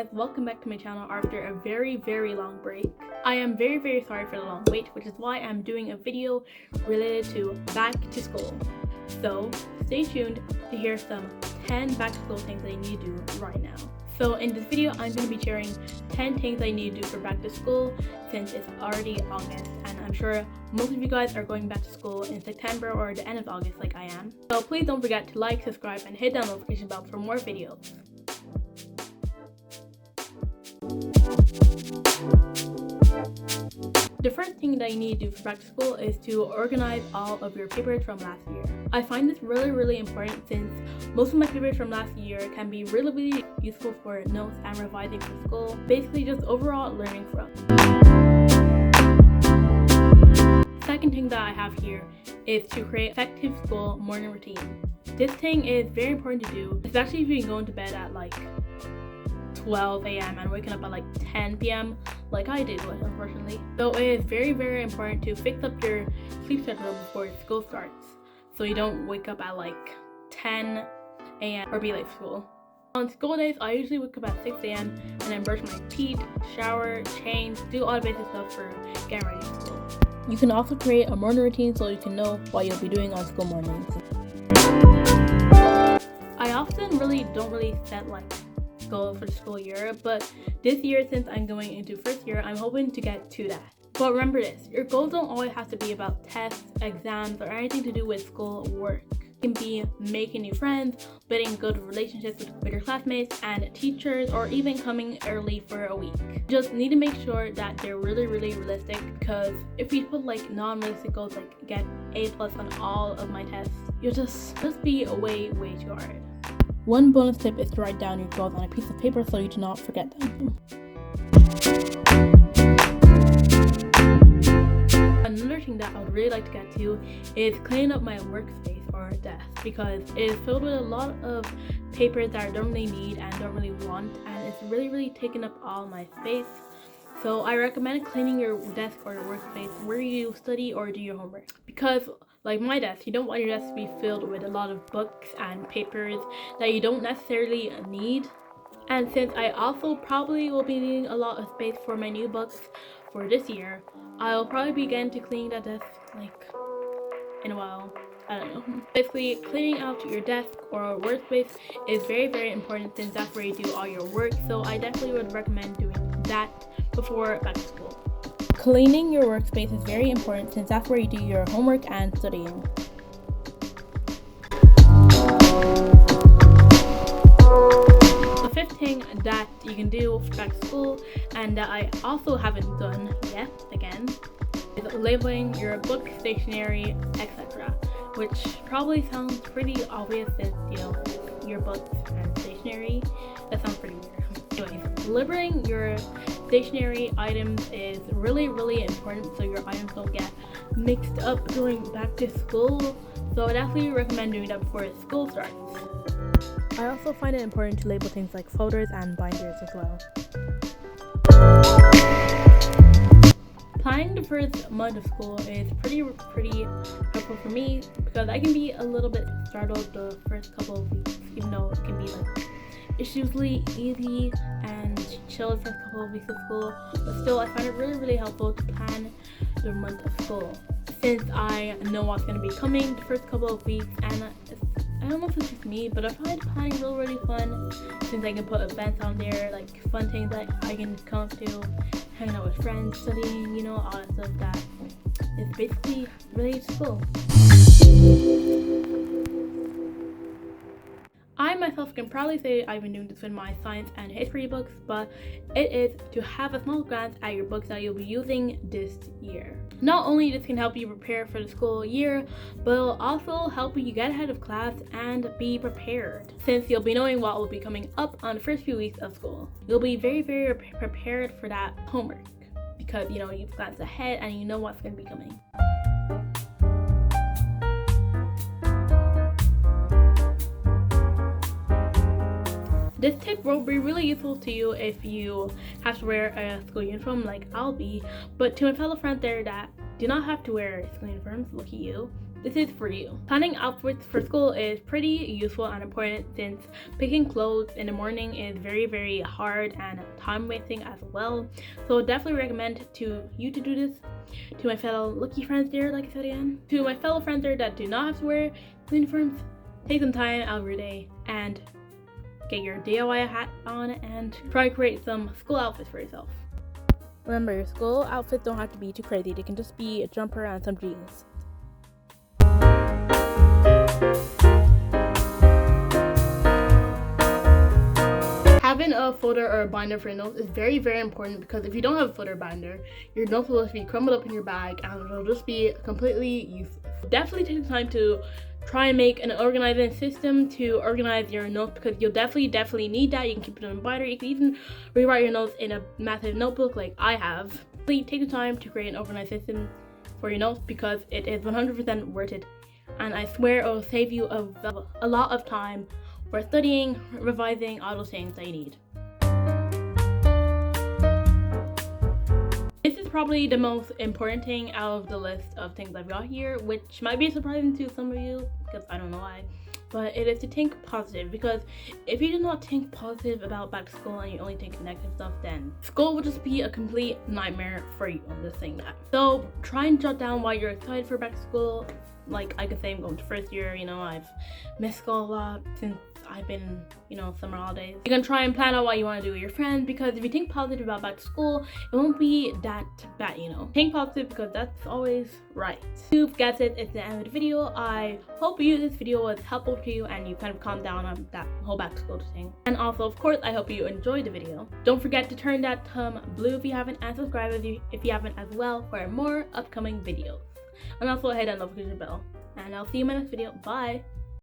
guys, welcome back to my channel after a very long break. I am very sorry for the long wait, which is why I'm doing a video related to back to school. So stay tuned to hear some 10 back to school things that you need to do right now. So in this video, I'm going to be sharing 10 things I need to do for back to school since it's already August, and I'm sure most of you guys are going back to school in September or the end of August like I am. So please don't forget to like, subscribe, and hit that notification bell for more videos. The first thing that you need to do for back to school is to organize all of your papers from last year. I find this really important since most of my papers from last year can be really useful for notes and revising for school. Basically just overall learning from. Second thing that I have here is to create effective school morning routine. This thing is very important to do, especially if you're going to bed at like 12 a.m. and waking up at like 10 p.m. like I do, unfortunately. So it is very important to fix up your sleep schedule before school starts, so you don't wake up at like 10 a.m. or be late for school. On school days, I usually wake up at 6 a.m. and then brush my teeth, shower, change, do all the basic stuff for getting ready for school. You can also create a morning routine so you can know what you'll be doing on school mornings. I often don't set like goal for the school year, but this year, since I'm going into first year, I'm hoping to get to that. But remember this, your goals don't always have to be about tests, exams, or anything to do with school work. It can be making new friends, building good relationships with your classmates and teachers, or even coming early for a week. You just need to make sure that they're really realistic, because if you put like non-realistic goals like get A+ on all of my tests, you'll just be way too hard. One bonus tip is to write down your goals on a piece of paper so you do not forget them. Another thing that I would really like to get to is cleaning up my workspace or desk, because it is filled with a lot of papers that I don't really need and don't really want, and it's really taking up all my space. So I recommend cleaning your desk or your workspace where you study or do your homework, because like my desk, you don't want your desk to be filled with a lot of books and papers that you don't necessarily need. And since I also probably will be needing a lot of space for my new books for this year, I'll probably begin to clean that desk like in a while. I don't know. Basically, cleaning out your desk or workspace is very important since that's where you do all your work. So I definitely would recommend doing that before back to school. Cleaning your workspace is very important since that's where you do your homework and studying. The fifth thing that you can do for back to school, and that I also haven't done yet again, is labeling your book, stationery, etc. Which probably sounds pretty obvious since, you know, your books and stationery. That sounds pretty weird. Anyways, labeling your stationery items is really important so your items don't get mixed up going back to school. So I definitely recommend doing that before school starts. I also find it important to label things like folders and binders as well. Planning the first month of school is pretty helpful for me, because I can be a little bit startled the first couple of weeks, even though it can be like it's usually easy and chill the first couple of weeks of school, but still I find it really helpful to plan the month of school, since I know what's going to be coming the first couple of weeks. And I don't know if it's just me, but I find planning really fun since I can put events on there, like fun things that I can come up to, hanging out with friends, studying, you know, all that stuff that is basically related to school. I myself can proudly say I've been doing this with my science and history books, but it is to have a small glance at your books that you'll be using this year. Not only this can help you prepare for the school year, but it'll also help you get ahead of class and be prepared, since you'll be knowing what will be coming up on the first few weeks of school. You'll be very prepared for that homework, because you know you've glanced ahead and you know what's going to be coming. This tip will be really useful to you if you have to wear a school uniform like I'll be, but to my fellow friends there that do not have to wear school uniforms, lucky you, this is for you. Planning outfits for school is pretty useful and important since picking clothes in the morning is very hard and time wasting as well. So definitely recommend to you to do this. To my fellow lucky friends there, like I said again, to my fellow friends there that do not have to wear uniforms, take some time out of your day and get your DIY hat on and try to create some school outfits for yourself. Remember, your school outfits don't have to be too crazy. They can just be a jumper and some jeans. Having a folder or a binder for your notes is very important because if you don't have a folder or binder, your notes will just be crumbled up in your bag and it'll just be completely useless. Definitely take the time to try and make an organizing system to organize your notes because you'll definitely need that. You can keep it in a binder. You can even rewrite your notes in a massive notebook like I have. Please take the time to create an organized system for your notes because it is 100% worth it. And I swear it will save you a lot of time for studying, revising, all those things that you need. This is probably the most important thing out of the list of things I've got here, which might be surprising to some of you because I don't know why, but it is to think positive, because if you do not think positive about back to school and you only think negative stuff, then school will just be a complete nightmare for you. I'm just saying that. So try and jot down why you're excited for back to school. Like I could say I'm going to first year, you know, I've missed school a lot since I've been, you know, summer holidays. You can try and plan out what you want to do with your friends, because if you think positive about back to school, it won't be that bad, you know. Think positive because that's always right. That's it. It's the end of the video. I hope this video was helpful to you and you kind of calmed down on that whole back to school thing. And also, of course, I hope you enjoyed the video. Don't forget to turn that thumb blue if you haven't, and subscribe if you haven't as well for more upcoming videos. And also hit that notification bell. And I'll see you in my next video. Bye!